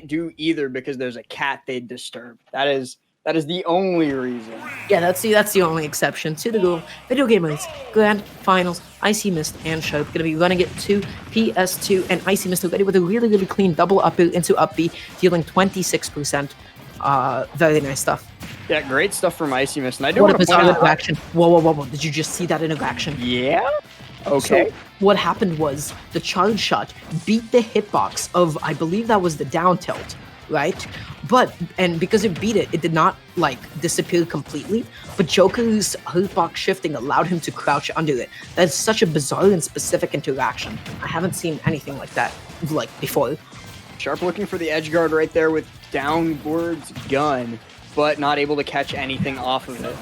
do either because there's a cat they'd disturb. That is the only reason. Yeah, that's the only exception to the rule. Video Gamers Grand Finals, IcyMist and Sharp going to be running it to PS2, and IcyMist already with a really, really clean double up into up B, dealing 26%. Very nice stuff. Yeah, great stuff from IcyMist. And I do what want a to point bizarre out interaction. Whoa. Did you just see that interaction? Yeah? Okay. So what happened was the charge shot beat the hitbox of, I believe that was the down tilt, right? And because it beat it, it did not like disappear completely, but Joker's hitbox shifting allowed him to crouch under it. That's such a bizarre and specific interaction. I haven't seen anything like that like before. Sharp looking for the edge guard right there with downwards gun, but not able to catch anything off of it.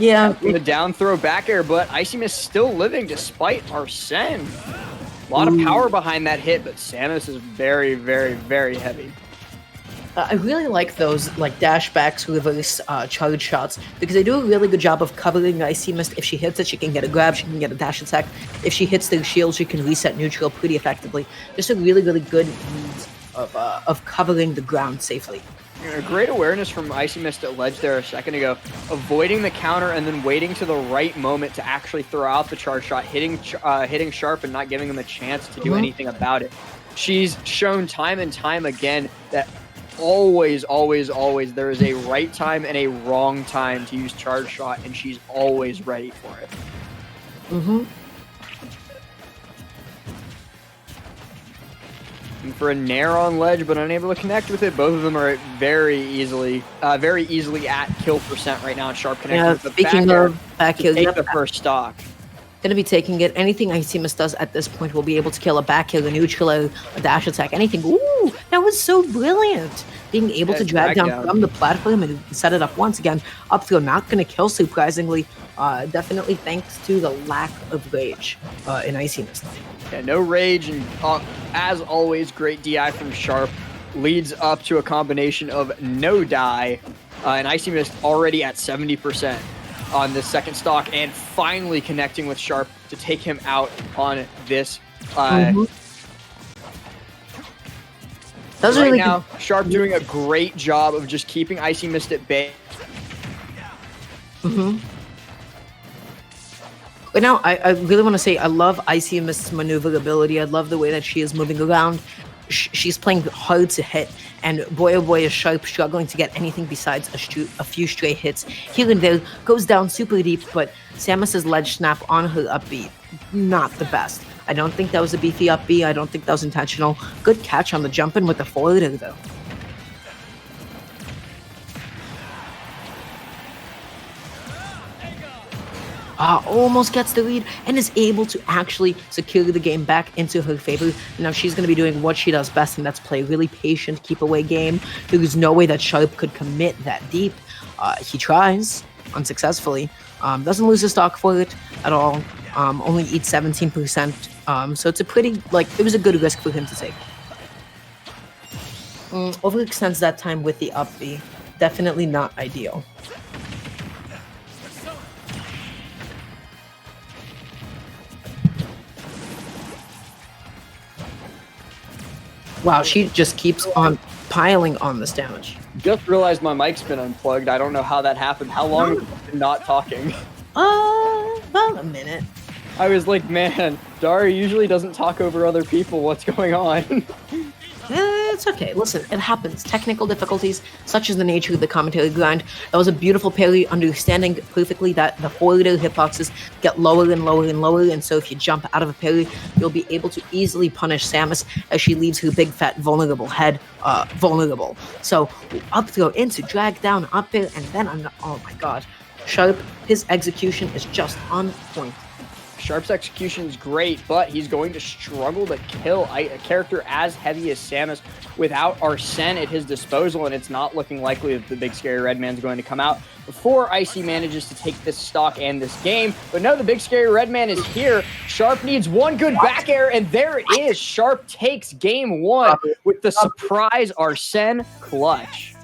Yeah. The down throw back air, but IcyMist still living despite Arsene. A lot of power behind that hit, but Samus is very, very, very heavy. I really like those like dash backs, reverse charge shots, because they do a really good job of covering IcyMist. If she hits it, she can get a grab, she can get a dash attack. If she hits the shield, she can reset neutral pretty effectively. Just a really, really good means of covering the ground safely. Great awareness from IcyMist at ledge there a second ago, avoiding the counter and then waiting to the right moment to actually throw out the charge shot, hitting Sharp and not giving him a chance to do anything about it. She's shown time and time again that always there is a right time and a wrong time to use charge shot, and she's always ready for it. And for a nair on ledge, but unable to connect with it. Both of them are very easily at kill percent right now. And Sharp connecting with the speaking of back kill, take the first stock. Gonna be taking it. Anything IcyMist does at this point will be able to kill a back kill, a neutral, a dash attack, anything. Ooh, that was so brilliant. Being able to drag down from the platform and set it up once again. Up throw, not gonna kill surprisingly. Definitely thanks to the lack of rage in IcyMist. Yeah, no rage, and as always, great DI from Sharp leads up to a combination of no die, and IcyMist already at 70% on the second stock, and finally connecting with Sharp to take him out on this. That's right really now, good. Sharp doing a great job of just keeping IcyMist at bay. But now, I really want to say I love IcyMist's maneuverability. I love the way that she is moving around. She's playing hard to hit, and boy oh boy is Sharp struggling to get anything besides a few stray hits. Here and there, goes down super deep, but Samus's ledge snap on her up B, not the best. I don't think that was a beefy up B. I don't think that was intentional. Good catch on the jump in with the forwarder though. Almost gets the lead and is able to actually secure the game back into her favor. Now she's going to be doing what she does best, and that's play a really patient, keep away game. There's no way that Sharp could commit that deep. He tries unsuccessfully. Doesn't lose his stock for it at all. Only eats 17%. So it's a pretty, it was a good risk for him to take. Overextends that time with the up B. Definitely not ideal. Wow, she just keeps on piling on this damage. Just realized my mic's been unplugged. I don't know how that happened. How long have I been not talking? About a minute. I was like, man, Dari usually doesn't talk over other people. What's going on? It's okay. Listen, it happens. Technical difficulties, such as the nature of the commentary grind. That was a beautiful parry, understanding perfectly that the forwarder hitboxes get lower and lower and lower, and so if you jump out of a parry, you'll be able to easily punish Samus as she leaves her big fat vulnerable head vulnerable. So up throw into drag down up there, and then oh my god, Sharp, his execution is just on point. Sharp's execution is great, but he's going to struggle to kill a character as heavy as Samus without Arsene at his disposal, and it's not looking likely that the big scary red man's going to come out before Icy manages to take this stock and this game. But no, the big scary red man is here. Sharp needs one good back air, and there it is. Sharp takes game one with the surprise Arsene clutch.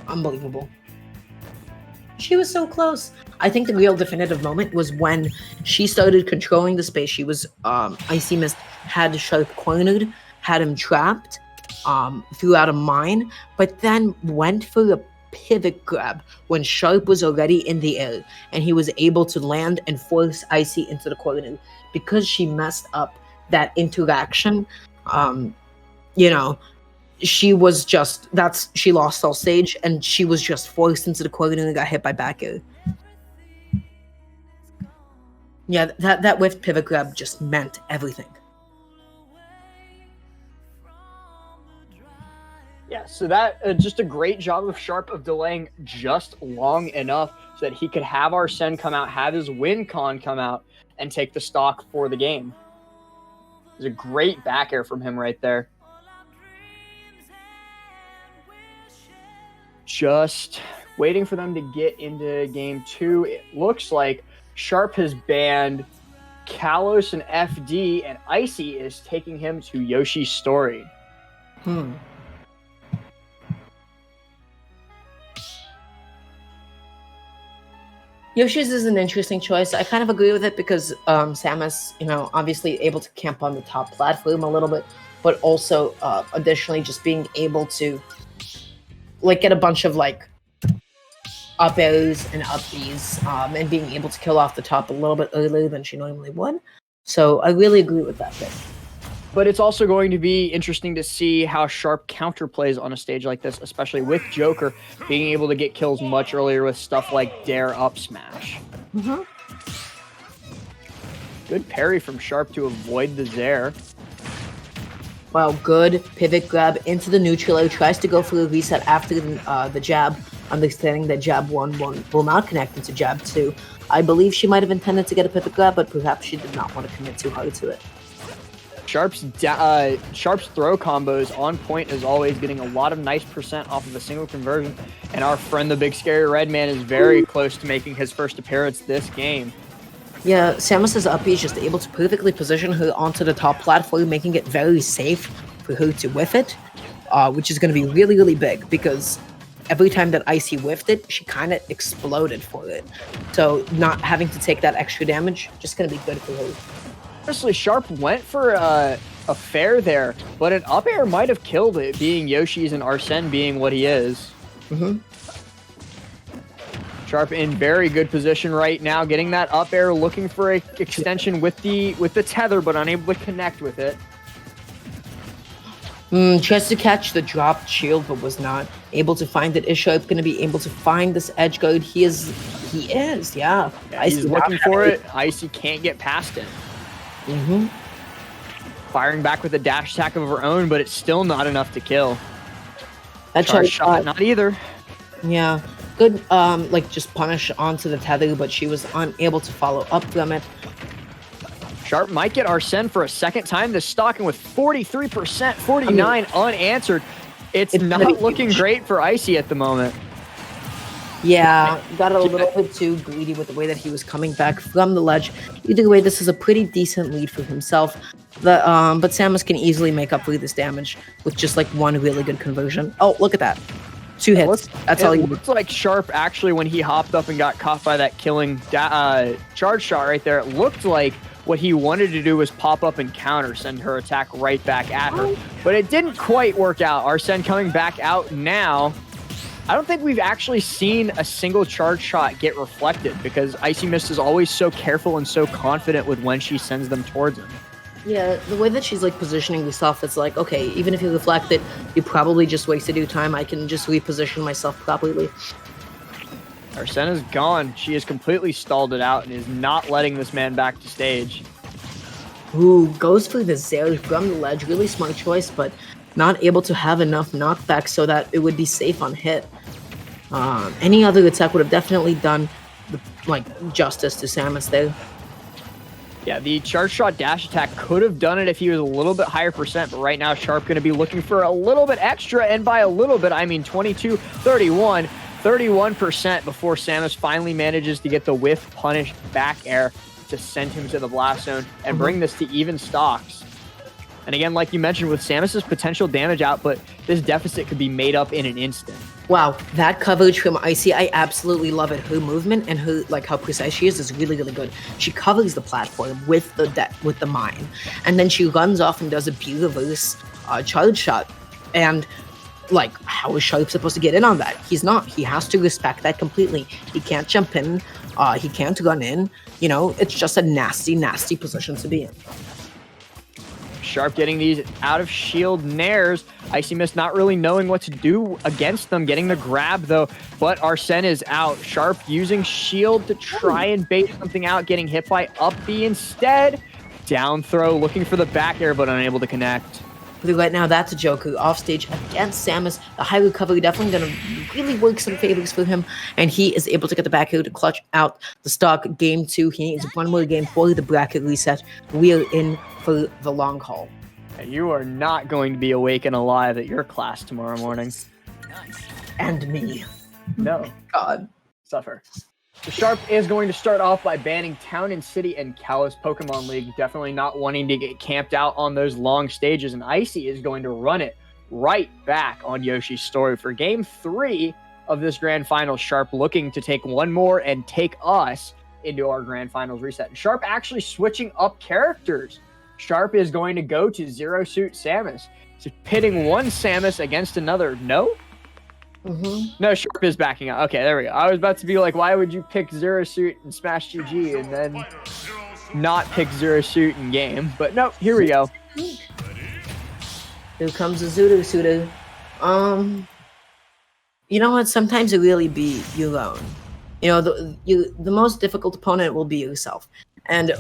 Unbelievable. She was so close. I think the real definitive moment was when she started controlling the space. She was IcyMist had Sharp cornered, had him trapped, threw out a mine, but then went for a pivot grab when Sharp was already in the air, and he was able to land and force Icy into the corner. Because she messed up that interaction, you know, she was just she lost all stage, and she was just forced into the corner and got hit by back air. Yeah, that whiff pivot grab just meant everything. Yeah, so that just a great job of Sharp of delaying just long enough so that he could have Arsene come out, have his win con come out, and take the stock for the game. It was a great back air from him right there. Just waiting for them to get into game 2. It looks like Sharp has banned Kalos and FD, and Icy is taking him to Yoshi's Story. Yoshi's is an interesting choice. I kind of agree with it because Samus, obviously able to camp on the top platform a little bit, but also additionally just being able to get a bunch of up airs and up Bs, and being able to kill off the top a little bit earlier than she normally would. So I really agree with that pick. But it's also going to be interesting to see how Sharp counterplays on a stage like this, especially with Joker being able to get kills much earlier with stuff like Dare Up Smash. Mm-hmm. Good parry from Sharp to avoid the Zair. Wow, good pivot grab into the neutral air. Tries to go for a reset after the jab, understanding that jab 1 will not connect into jab 2. I believe she might have intended to get a pivot grab, but perhaps she did not want to commit too hard to it. Sharp's throw combos on point as always, getting a lot of nice percent off of a single conversion. And our friend, the big scary red man, is very close to making his first appearance this game. Yeah, Samus's up B is just able to perfectly position her onto the top platform, making it very safe for her to whiff it, which is going to be really, really big because every time that Icy whiffed it, she kind of exploded for it. So not having to take that extra damage, just going to be good for her. Honestly, Sharp went for a fair there, but an up air might have killed it, being Yoshi's and Arsene being what he is. Mm-hmm. Sharp in very good position right now, getting that up air, looking for a extension with the tether, but unable to connect with it. Tries to catch the dropped shield, but was not able to find it. Is Sharp going to be able to find this edge guard? He is, yeah. He's looking for it. Icy can't get past it. Mm-hmm. Firing back with a dash attack of her own, but it's still not enough to kill. That charge shot, not either. Yeah. Good, just punish onto the tether, but she was unable to follow up from it. Sharp might get Arsene for a second time. The stocking with 43%, 49 unanswered. It's not looking great for Icy at the moment. Yeah, got a little bit too greedy with the way that he was coming back from the ledge. Either way, this is a pretty decent lead for himself. But Samus can easily make up for this damage with just one really good conversion. Oh, look at that. 2 hits. That's all you need. It looks like Sharp actually, when he hopped up and got caught by that killing charge shot right there, it looked like what he wanted to do was pop up and counter, send her attack right back at her. But it didn't quite work out. Arsene coming back out now. I don't think we've actually seen a single charge shot get reflected because IcyMist is always so careful and so confident with when she sends them towards him. Yeah, the way that she's positioning herself, it's okay, even if you reflect it, you probably just wasted your time. I can just reposition myself properly. Arsene is gone. She has completely stalled it out and is not letting this man back to stage. Ooh, goes for the Zair from the ledge. Really smart choice, but not able to have enough knockback so that it would be safe on hit. Any other attack would have definitely done justice to Samus there. Yeah, the charge shot dash attack could have done it if he was a little bit higher percent, but right now Sharp going to be looking for a little bit extra, and by a little bit, I mean 22, 31, 31% before Samus finally manages to get the whiff punish back air to send him to the blast zone and bring this to even stocks. And again, like you mentioned, with Samus's potential damage output, this deficit could be made up in an instant. Wow, that coverage from Icy, I absolutely love it. Her movement and her like how precise she is really, really good. She covers the platform with the mine, and then she runs off and does a reverse charge shot. And like, how is Sharp supposed to get in on that? He's not. He has to respect that completely. He can't jump in. He can't run in. You know, it's just a nasty, nasty position to be in. Sharp getting these out of shield nairs. IcyMist not really knowing what to do against them. Getting the grab though, but Arsene is out. Sharp using shield to try and bait something out. Getting hit by up B instead. Down throw, looking for the back air, but unable to connect. Right now, that's a Joker off stage against Samus. The high recovery definitely going to really work some favors for him, and he is able to get the back here to clutch out the stock. Game 2, he needs one more game for the bracket reset. We are in for the long haul. You are not going to be awake and alive at your class tomorrow morning. And me. No. God. Suffer. The Sharp is going to start off by banning Town and City and Kalos Pokemon League, definitely not wanting to get camped out on those long stages, and Icy is going to run it right back on Yoshi's Story for Game 3 of this Grand Finals. Sharp looking to take one more and take us into our Grand Finals reset. And Sharp actually switching up characters. Sharp is going to go to Zero Suit Samus. So pitting one Samus against another. No? No, Sharp is backing out. Okay, there we go. I was about to be like, why would you pick Zero Suit and Smash GG and then not pick Zero Suit in game? But no, here we go. Here comes the Zero Suitor. You know what? Sometimes it really be your own. You know, the most difficult opponent will be yourself. And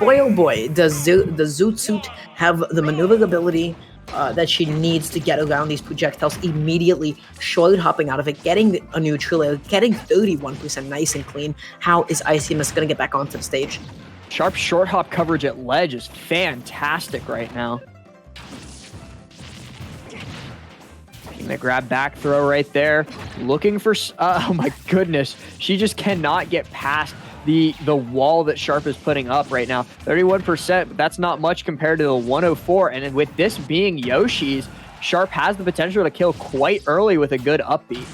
boy, oh boy, does the Zoot Suit have the maneuverability that she needs to get around these projectiles immediately, short hopping out of it, getting a neutral air, getting 31% nice and clean. How is IcyMist going to get back onto the stage? Sharp short hop coverage at ledge is fantastic right now. Getting the grab back throw right there. Looking for, oh my goodness. She just cannot get past the wall that Sharp is putting up right now. 31%, but that's not much compared to the 104. And with this being Yoshi's, Sharp has the potential to kill quite early with a good upbeat.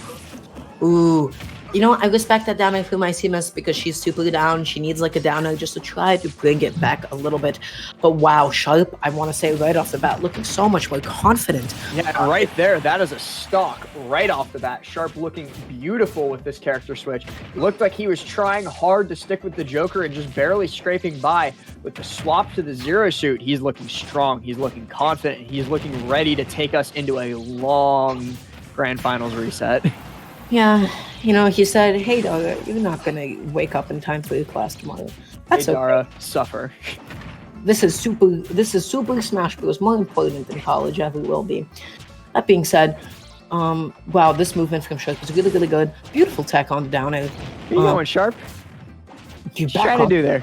Ooh. You know, I respect that damage from IcyMist because she's super down. She needs like a downer just to try to bring it back a little bit. But wow, Sharp, I want to say right off the bat, looking so much more confident. Yeah, right there, that is a stock right off the bat. Sharp looking beautiful with this character switch. It looked like he was trying hard to stick with the Joker and just barely scraping by. With the swap to the Zero Suit, he's looking strong, he's looking confident, he's looking ready to take us into a long Grand Finals reset. Yeah, you know, he said, hey, Dara, you're not going to wake up in time for your class tomorrow. That's hey, Dara, okay. Suffer. This is Super Smash Bros. More important than college ever will be. That being said, wow, this movement from Sharp is really, really good. Beautiful tech on the down air. Where you going, Sharp? You trying to do there?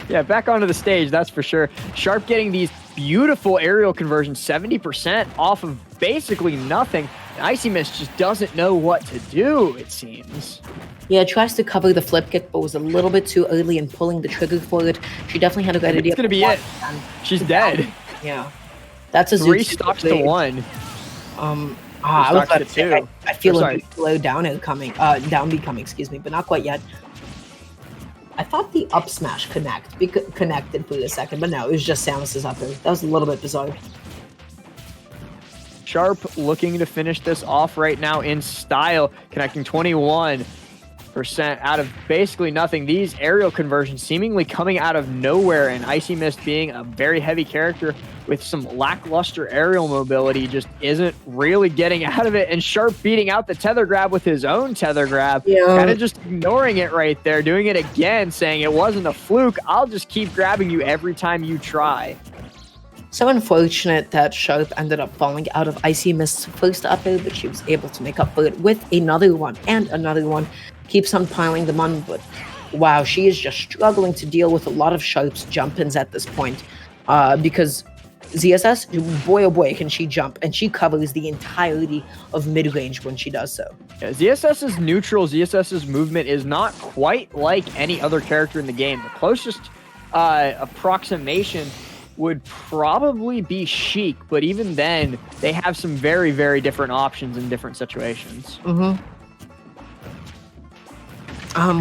Yeah, back onto the stage, that's for sure. Sharp getting these beautiful aerial conversions, 70% off of basically nothing. IcyMist just doesn't know what to do, it seems. Yeah, tries to cover the flip kick, but was a little bit too early in pulling the trigger for it. She definitely had a good idea. It's going to be it. She's dead. Yeah. That's a 3 stocks to 1. I was about to say, I feel a low down B coming, excuse me, but not quite yet. I thought the up smash connected for a second, but no, it was just Samus's up there. That was a little bit bizarre. Sharp looking to finish this off right now in style, connecting 21% out of basically nothing. These aerial conversions seemingly coming out of nowhere, and IcyMist being a very heavy character with some lackluster aerial mobility just isn't really getting out of it, and Sharp beating out the tether grab with his own tether grab, kind of just ignoring it right there, doing it again, saying it wasn't a fluke, I'll just keep grabbing you every time you try. So unfortunate that Sharp ended up falling out of IcyMist's first up air, but she was able to make up for it with another one and another one. Keeps on piling them on, but wow, she is just struggling to deal with a lot of Sharp's jump-ins at this point. Because ZSS, boy oh boy, can she jump, and she covers the entirety of mid-range when she does so. Yeah, ZSS's neutral, ZSS's movement is not quite like any other character in the game. The closest approximation would probably be Sheik, but even then, they have some very, very different options in different situations. Right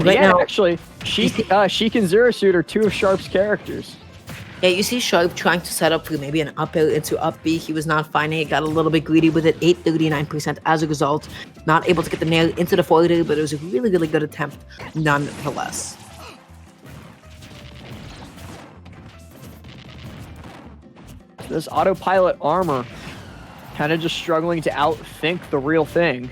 yeah, now, actually, Sheik and Zero Suit are two of Sharp's characters. yeah, you see Sharp trying to set up for maybe an up air into up B. He was not finding it, got a little bit greedy with it, 839% as a result. Not able to get the nail into the forward air, but it was a really, really good attempt nonetheless. This autopilot armor kind of just struggling to outthink the real thing.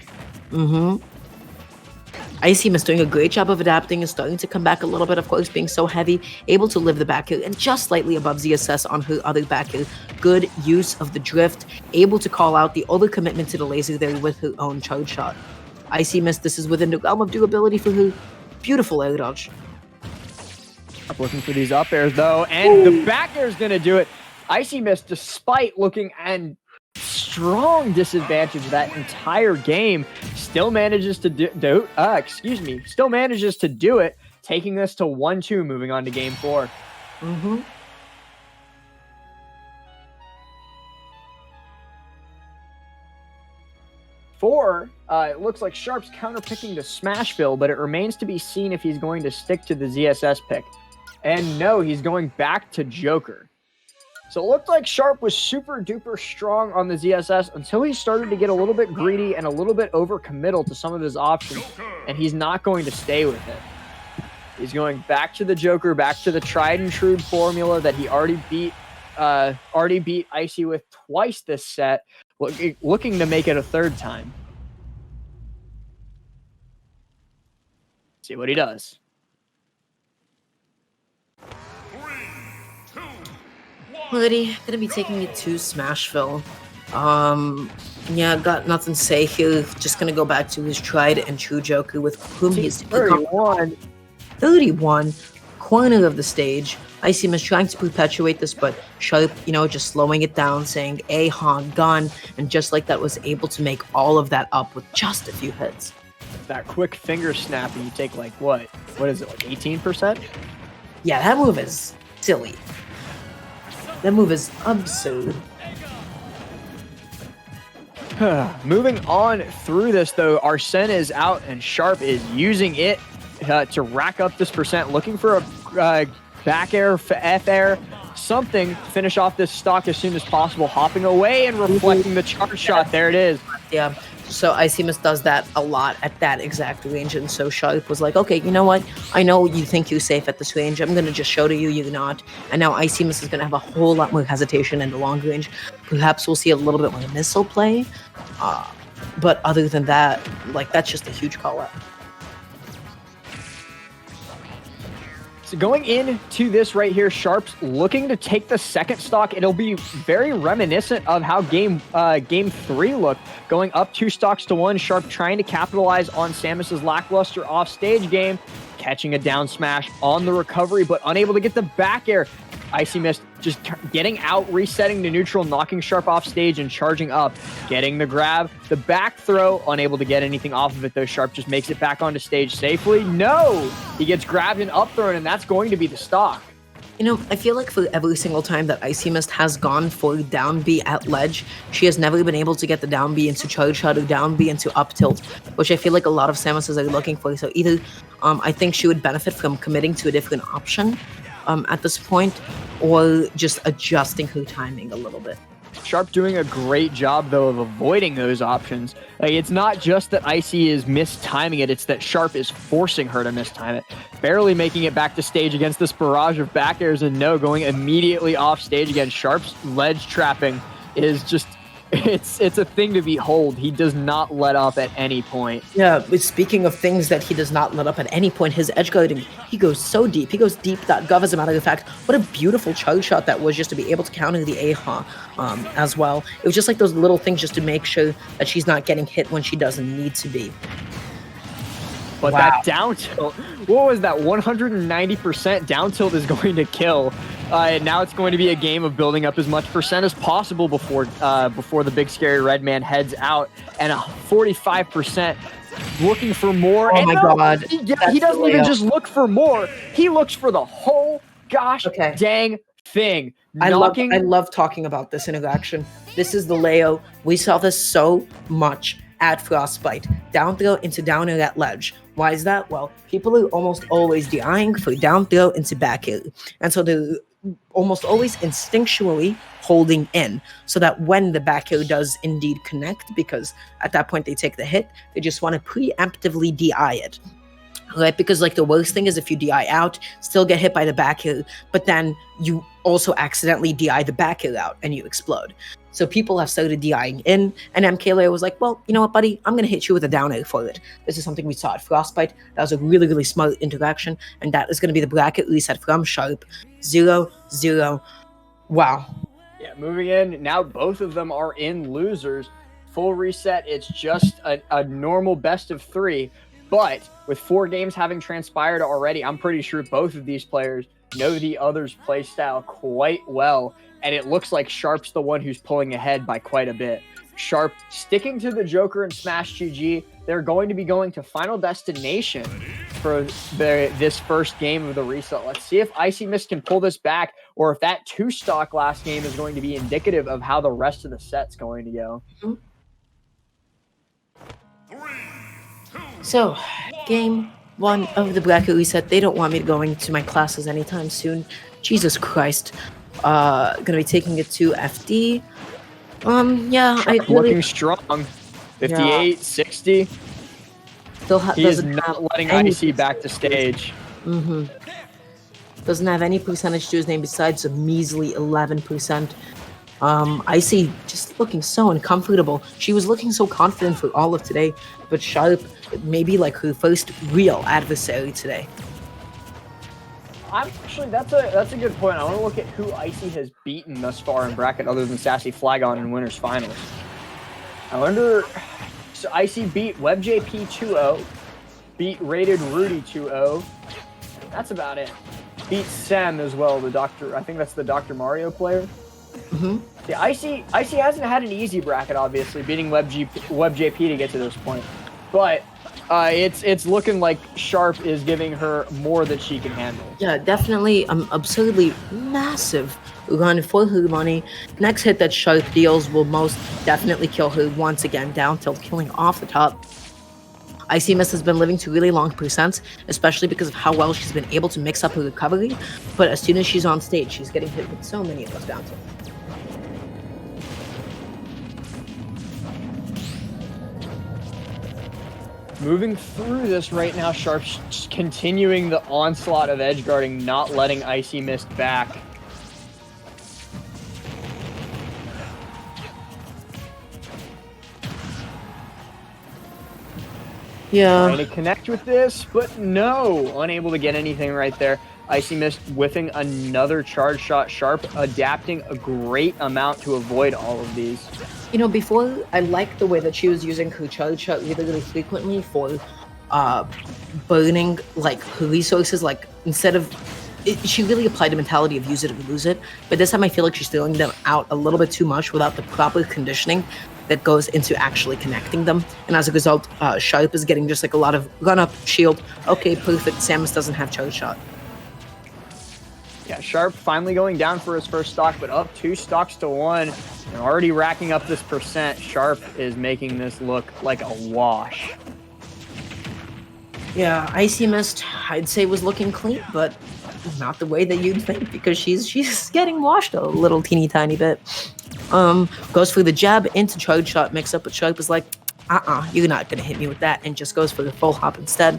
IcyMist doing a great job of adapting and starting to come back a little bit, of course, being so heavy, able to live the back air and just slightly above ZSS on her other back air. Good use of the drift, able to call out the overcommitment to the laser there with her own charge shot. IcyMist, this is within the realm of durability for her. Beautiful air dodge. Looking for these up airs though, and the back air is going to do it. IcyMist, despite looking and strong disadvantage that entire game, still manages to do it, taking this to 1-2, moving on to game 4. It looks like Sharp's counterpicking to Smashville, but it remains to be seen if he's going to stick to the ZSS pick. And no, he's going back to Joker. So it looked like Sharp was super duper strong on the ZSS until he started to get a little bit greedy and a little bit overcommittal to some of his options, and he's not going to stay with it. He's going back to the Joker, back to the tried and true formula that he already beat Icy with twice this set, looking to make it a third time. See what he does. Already gonna be taking it to Smashville. Yeah, got nothing to say here. Just gonna go back to his tried and true Joker with whom he's 31. Corner of the stage. IcyMist trying to perpetuate this, but Sharp, just slowing it down, saying gun, and just like that was able to make all of that up with just a few hits. That quick finger snap, and you take like what is it, like 18%? Yeah, that move is silly. That move is absurd. Moving on through this, though, Arsene is out and Sharp is using it to rack up this percent, looking for a back air, F air, something to finish off this stock as soon as possible, hopping away and reflecting the charge shot. There it is. Yeah. So IcyMist does that a lot at that exact range, and so Sharp was like, okay, you know what? I know you think you're safe at this range. I'm going to just show to you you're not. And now IcyMist is going to have a whole lot more hesitation in the long range. Perhaps we'll see a little bit more missile play. But other than that, that's just a huge call out. So going into this right here, Sharp's looking to take the second stock. It'll be very reminiscent of how game 3 looked, going up 2 stocks to 1. Sharp trying to capitalize on Samus's lackluster offstage game, catching a down smash on the recovery, but unable to get the back air. IcyMist just getting out, resetting to neutral, knocking Sharp off stage and charging up, getting the grab, the back throw, unable to get anything off of it though. Sharp just makes it back onto stage safely. No! He gets grabbed and up thrown, and that's going to be the stock. I feel like for every single time that IcyMist has gone for down B at ledge, she has never been able to get the down B into charge shot or down B into up tilt, which I feel like a lot of Samuses are looking for. So either I think she would benefit from committing to a different option at this point, or just adjusting her timing a little bit. Sharp doing a great job, though, of avoiding those options. It's not just that Icy is mistiming it, it's that Sharp is forcing her to mistime it. Barely making it back to stage against this barrage of back airs, and no, going immediately off stage again. Sharp's ledge trapping is just, it's a thing to behold. He does not let up at any point. Yeah, but speaking of things that he does not let up at any point, his edge guarding, he goes so deep. He goes deep.gov as a matter of fact. What a beautiful charge shot that was, just to be able to counter the AHA as well. It was just like those little things just to make sure that she's not getting hit when she doesn't need to be. But that down tilt, what was that? 190% down tilt is going to kill. And now it's going to be a game of building up as much percent as possible before the big scary red man heads out. And a 45% looking for more. Oh my God. He doesn't even just look for more. He looks for the whole gosh dang thing. I love talking about this interaction. This is the Leo. We saw this so much at Frostbite. Down throw into down air at ledge. Why is that? Well, people are almost always DIing for down throw into back air. And so they're almost always instinctually holding in so that when the back air does indeed connect, because at that point they take the hit, they just want to preemptively DI it. Right? Because like the worst thing is if you DI out, still get hit by the back air, but then you also accidentally DI the back air out and you explode. So people have started DIing in, and MKLayer was like, well, you know what, buddy? I'm going to hit you with a down air for it. This is something we saw at Frostbite. That was a really, really smart interaction, and that is going to be the bracket reset from Sharp. 0-0. Wow. Yeah, moving in. Now both of them are in losers. Full reset. It's just a normal best of 3. But with 4 games having transpired already, I'm pretty sure both of these players know the other's playstyle quite well. And it looks like Sharp's the one who's pulling ahead by quite a bit. Sharp sticking to the Joker and Smash GG. They're going to be going to Final Destination for this first game of the reset. Let's see if IcyMist can pull this back, or if that 2-stock last game is going to be indicative of how the rest of the set's going to go. So, game 1 of the bracket reset. They don't want me going to my classes anytime soon. Jesus Christ. Gonna be taking it to FD. Yeah, I really... Looking strong. 58, 60. He is not letting IC back to stage. Doesn't have any percentage to his name besides a measly 11%. Icy just looking so uncomfortable. She was looking so confident for all of today, but Sharp, maybe like her first real adversary today. Actually, that's a good point. I want to look at who Icy has beaten thus far in bracket other than Sassy Flagon in winners finals. I wonder. So Icy beat WebJP 2-0, beat Rated Rudy 2-0. That's about it. Beat Sem as well. The Doctor. I think that's the Dr. Mario player. Yeah, Icy hasn't had an easy bracket, obviously, beating WebJP to get to this point, but. It's looking like Sharp is giving her more than she can handle. Yeah, definitely absurdly massive run for her money. Next hit that Sharp deals will most definitely kill her once again, down tilt, killing off the top. IcyMist has been living to really long percents, especially because of how well she's been able to mix up her recovery, but as soon as she's on stage, she's getting hit with so many of those down tilts. Moving through this right now, Sharp's continuing the onslaught of edge guarding, not letting IcyMist back. Yeah. Trying to connect with this, but no, unable to get anything right there. IcyMist whiffing another charge shot. Sharp adapting a great amount to avoid all of these. You know, before, I liked the way that she was using her charge shot really, really frequently for burning, like, her resources. Like, instead of... she really applied the mentality of use it or lose it. But this time I feel like she's throwing them out a little bit too much without the proper conditioning that goes into actually connecting them. And as a result, Sharp is getting just, like, a lot of run-up, shield. Okay, perfect. Samus doesn't have charge shot. Yeah, Sharp finally going down for his first stock, but up 2 stocks to 1. And already racking up this percent. Sharp is making this look like a wash. Yeah, IcyMist, I'd say was looking clean, but not the way that you'd think, because she's getting washed a little teeny tiny bit. Goes for the jab into charge shot mix up, but Sharp is like, you're not gonna hit me with that, and just goes for the full hop instead.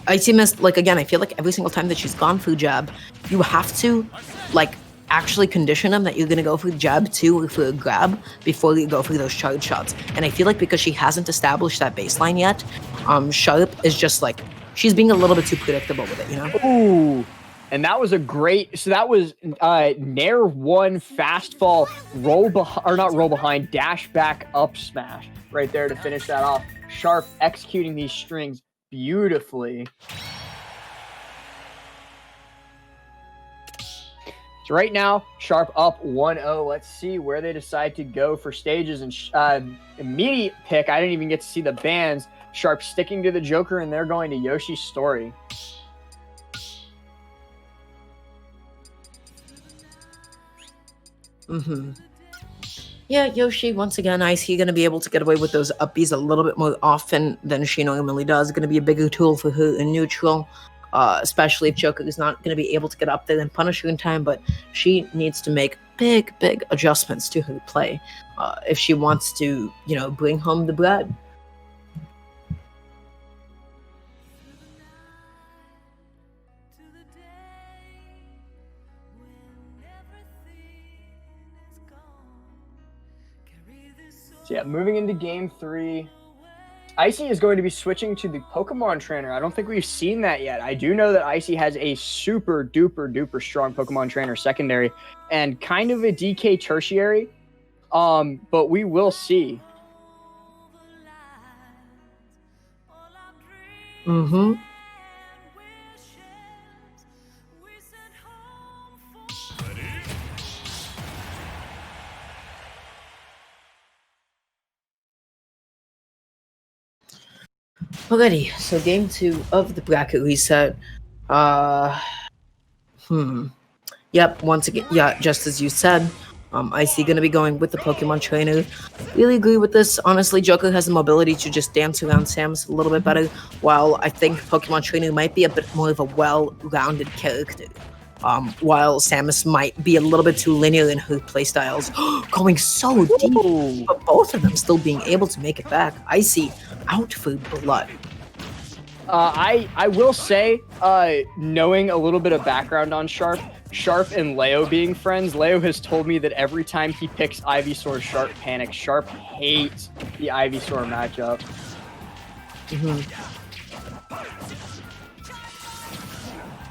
IcyMist, like, again, I feel like every single time that she's gone for jab, you have to, like, actually condition them that you're gonna go for jab 2 or for a grab before you go for those charge shots. And I feel like because she hasn't established that baseline yet, Sharp is just, like, she's being a little bit too predictable with it, you know? Ooh. And that was a great, so that was Nair 1 fast fall, dash back up smash right there to finish that off. Sharp executing these strings beautifully. So right now, Sharp up 1-0. Let's see where they decide to go for stages. And immediate pick, I didn't even get to see the bands. Sharp sticking to the Joker, and they're going to Yoshi's Story. Mm-hmm. Yeah, Yoshi, once again, Icy going to be able to get away with those upbeats a little bit more often than she normally does. Going to be a bigger tool for her in neutral, especially if Joker is not going to be able to get up there and punish her in time. But she needs to make big adjustments to her play if she wants to, bring home the bread. So yeah, moving into game 3, Icy is going to be switching to the Pokemon Trainer. I don't think we've seen that yet. I do know that Icy has a super duper strong Pokemon Trainer secondary and kind of a DK tertiary, but we will see. Mm-hmm. Alrighty, so game 2 of the bracket reset. Yep, once again, yeah, just as you said, Icy gonna be going with the Pokemon Trainer. Really agree with this. Honestly, Joker has the mobility to just dance around Samus a little bit better, while I think Pokemon Trainer might be a bit more of a well-rounded character. While Samus might be a little bit too linear in her playstyles, going so deep, but both of them still being able to make it back. Icy out for blood. I will say, knowing a little bit of background on Sharp and Leo being friends, Leo has told me that every time he picks Ivysaur, Sharp panics. Sharp hates the Ivysaur matchup.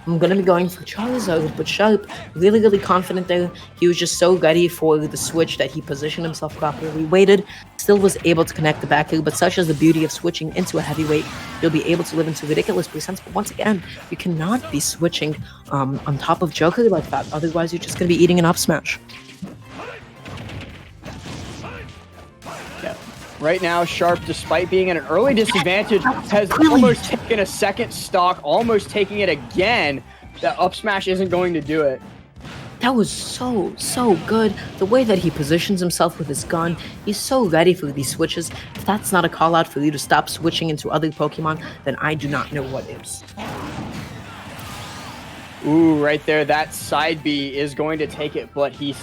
I'm gonna be going for Charizard, but Sharp, really confident there. He was just so ready for the switch that he positioned himself properly, waited, still was able to connect the back here, but such is the beauty of switching into a heavyweight. You'll be able to live into ridiculous percents, but once again, you cannot be switching on top of Joker like that, otherwise you're just gonna be eating an up smash. Right now, Sharp, despite being at an early disadvantage, has almost taken a second stock, almost taking it again. The up smash isn't going to do it. That was so good. The way that he positions himself with his gun, he's so ready for these switches. If that's not a call out for you to stop switching into other Pokemon, then I do not know what is. Ooh, right there, that side B is going to take it, but he's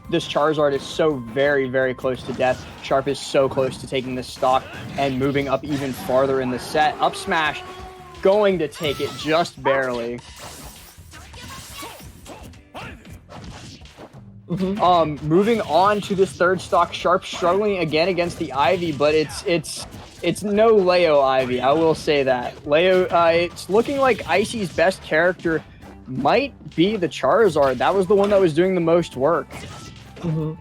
this Charizard is so very close to death. Sharp is so close to taking this stock and moving up even farther in the set. Up smash going to take it just barely. Moving on to this third stock, Sharp struggling again against the Ivy, but it's no Leo Ivy, I will say that. Leo, it's looking like Icy's best character might be the Charizard. That was the one that was doing the most work. Oh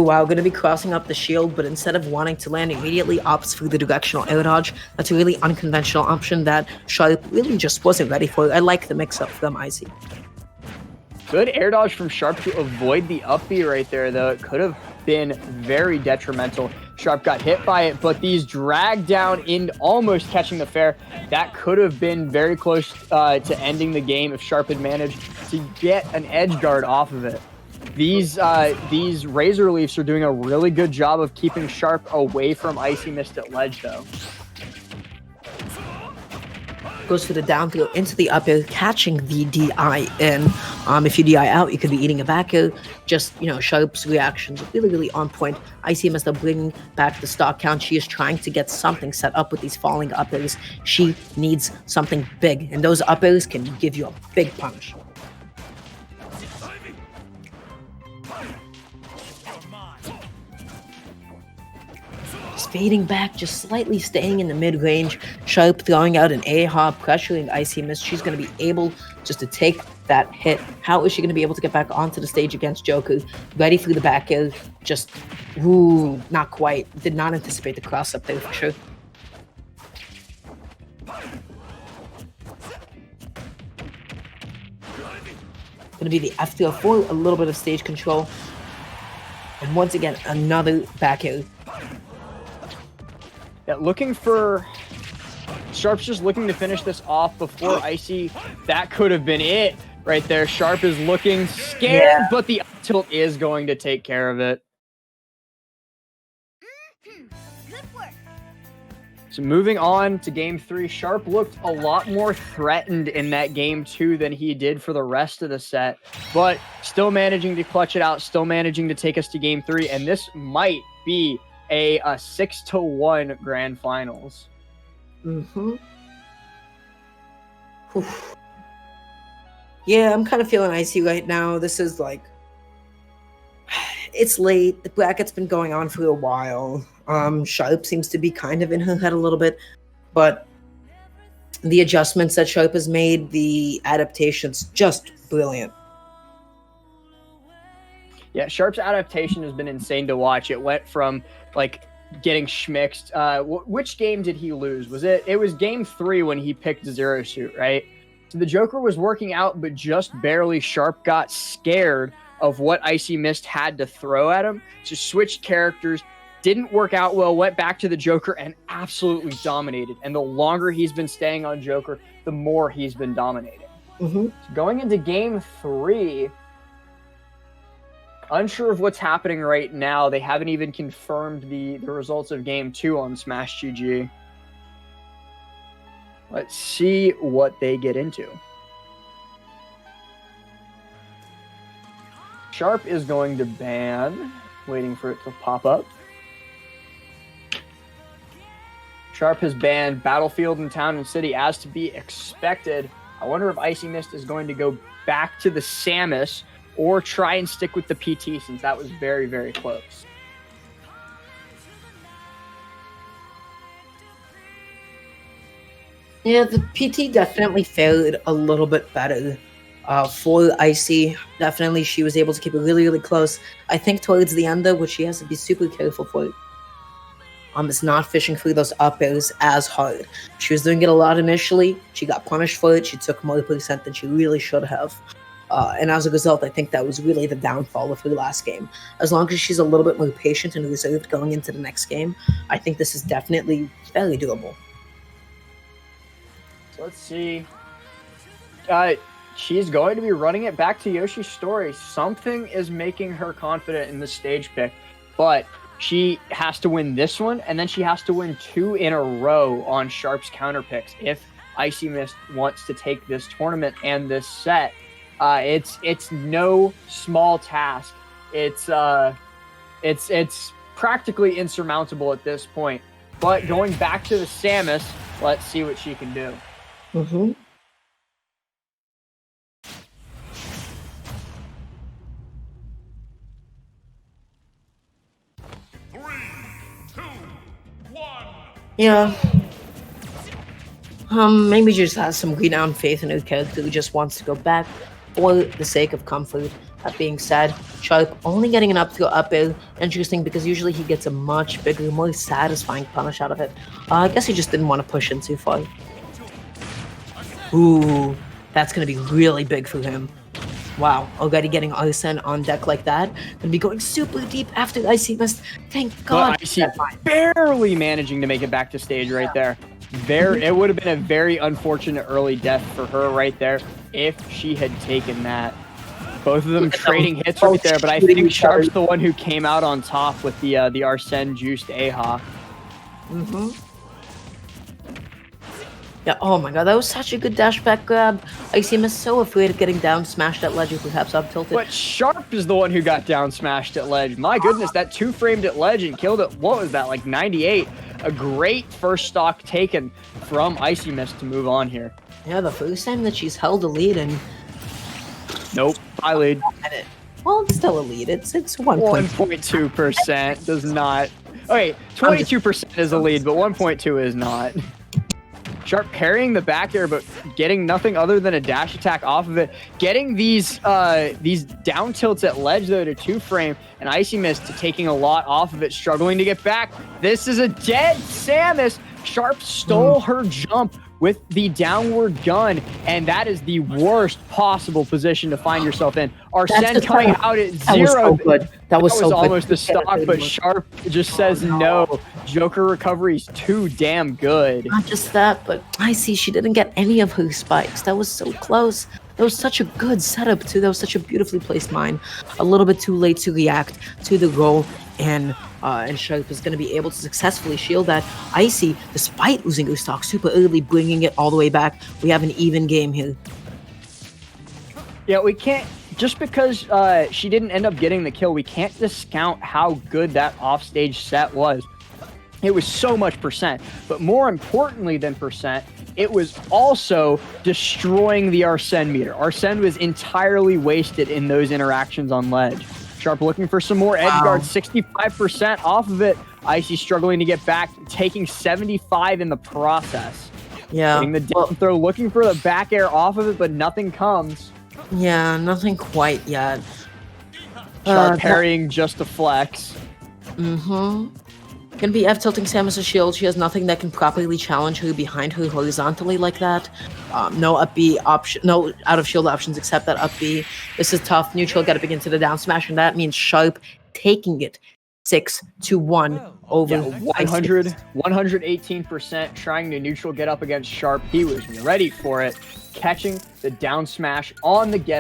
wow, gonna be crossing up the shield, but instead of wanting to land immediately, opts for the directional air dodge. That's a really unconventional option that Sharp really just wasn't ready for. I like the mix-up from Icy. Good air dodge from Sharp to avoid the up B right there, though. It could have been very detrimental. Sharp got hit by it, but these drag down in almost catching the fair. That could have been very close to ending the game if Sharp had managed to get an edge guard off of it. These Razor Leafs are doing a really good job of keeping Sharp away from IcyMist at ledge, though. Goes for the down throw into the up air, catching the DI in. If you DI out, you could be eating a back air. Just, Sharp's reactions really on point. IcyMist are bringing back the stock count. She is trying to get something set up with these falling up airs. She needs something big, and those up airs can give you a big punch. Fading back, just slightly staying in the mid-range. Sharp throwing out an A-hop, pressuring IcyMist. She's going to be able just to take that hit. How is she going to be able to get back onto the stage against Joker? Ready for the back air. Just, not quite. Did not anticipate the cross up there for sure. Going to be the F304, a little bit of stage control. And once again, another back air. Yeah, Sharp's just looking to finish this off before Icy. That could have been it. right there. Sharp is looking scared, but the up tilt is going to take care of it. Good work. So moving on to game 3, Sharp looked a lot more threatened in that game 2 than he did for the rest of the set, but still managing to clutch it out, still managing to take us to game 3, and this might be a 6-1 grand finals. Yeah, I'm kind of feeling icy right now. This is like, it's late. The bracket's been going on for a while. Sharp seems to be kind of in her head a little bit, but the adjustments that Sharp has made, the adaptations, just brilliant. Yeah, Sharp's adaptation has been insane to watch. It went from like getting schmixed. Which game did he lose? It was game 3 when he picked Zero Suit, right? So the Joker was working out, but just barely. Sharp got scared of what IcyMist had to throw at him. So switched characters, didn't work out well, went back to the Joker and absolutely dominated. And the longer he's been staying on Joker, the more he's been dominating. So going into game 3, unsure of what's happening right now. They haven't even confirmed the results of game 2 on Smash GG. Let's see what they get into. Sharp is going to ban, waiting for it to pop up. Sharp has banned Battlefield and Town and City as to be expected. I wonder if IcyMist is going to go back to the Samus or try and stick with the PT, since that was very, very close. Yeah, the PT definitely fared a little bit better for Icy. Definitely, she was able to keep it really, really close. I think towards the end, though, which she has to be super careful for, is not fishing through those up airs as hard. She was doing it a lot initially. She got punished for it. She took more % than she really should have. And as a result, I think that was really the downfall of her last game. As long as she's a little bit more patient and reserved going into the next game, I think this is definitely fairly doable. So let's see. She's going to be running it back to Yoshi's story. Something is making her confident in the stage pick, but she has to win this one, and then she has to win 2 in a row on Sharp's counter picks if IcyMist wants to take this tournament and this set. It's no small task. It's practically insurmountable at this point. But going back to the Samus, let's see what she can do. 3, 2, 1. Yeah. Maybe just has some renowned faith in her character who just wants to go back for the sake of comfort. That being said, Sharp only getting an up throw up air. Interesting, because usually he gets a much bigger, more satisfying punish out of it. I guess he just didn't want to push in too far. Ooh, that's going to be really big for him. Wow, already getting Arsene on deck like that. Gonna be going super deep after IcyMist. Thank God. But Icy barely managing to make it back to stage right there. It would have been a very unfortunate early death for her right there if she had taken that. Both of them trading hits right there, but I think Sharp's the one who came out on top with the Arsene juiced A-Hawk. Yeah, oh my God, that was such a good dash back grab. IcyMist so afraid of getting down smashed at ledge or perhaps up tilted. But Sharp is the one who got down smashed at ledge. My goodness, that 2-framed at ledge and killed it. What was that, like 98? A great first stock taken from IcyMist to move on here. Yeah, the first time that she's held a lead and... Nope, high lead. Well, it's still a lead. It's 1.2% does not... Okay, 22% is a lead, but 1.2 is not. Sharp parrying the back air, but getting nothing other than a dash attack off of it. Getting these down tilts at ledge, though, to 2-frame, and IcyMist taking a lot off of it, struggling to get back. This is a dead Samus. Sharp stole her jump with the downward gun, and that is the worst possible position to find yourself in. Arsene coming out at 0. That was so good. That was so almost good. a stock, but Sharp just says no. Joker recovery's too damn good. Not just that, but I see she didn't get any of her spikes. That was so close. That was such a good setup too. That was such a beautifully placed mine. A little bit too late to react to the roll, and Sharp is going to be able to successfully shield that. Icy, despite losing her stock super early, bringing it all the way back. We have an even game here. Yeah, we can't, just because she didn't end up getting the kill, we can't discount how good that offstage set was. It was so much percent, but more importantly than percent, it was also destroying the Arsene meter. Arsene was entirely wasted in those interactions on ledge. Sharp looking for some more edge guard, 65% off of it. Icy struggling to get back, taking 75 in the process. Yeah. Getting the down throw, looking for the back air off of it, but nothing comes. Yeah, nothing quite yet. Sharp parrying just a flex. Gonna be F tilting Samus' shield. She has nothing that can properly challenge her behind her horizontally like that. No up B option, no out of shield options except that up B. This is tough. Neutral got to begin to the down smash, and that means Sharp taking it 6-1 over. Yeah, 118% trying to neutral get up against Sharp. He was ready for it, catching the down smash on the get up.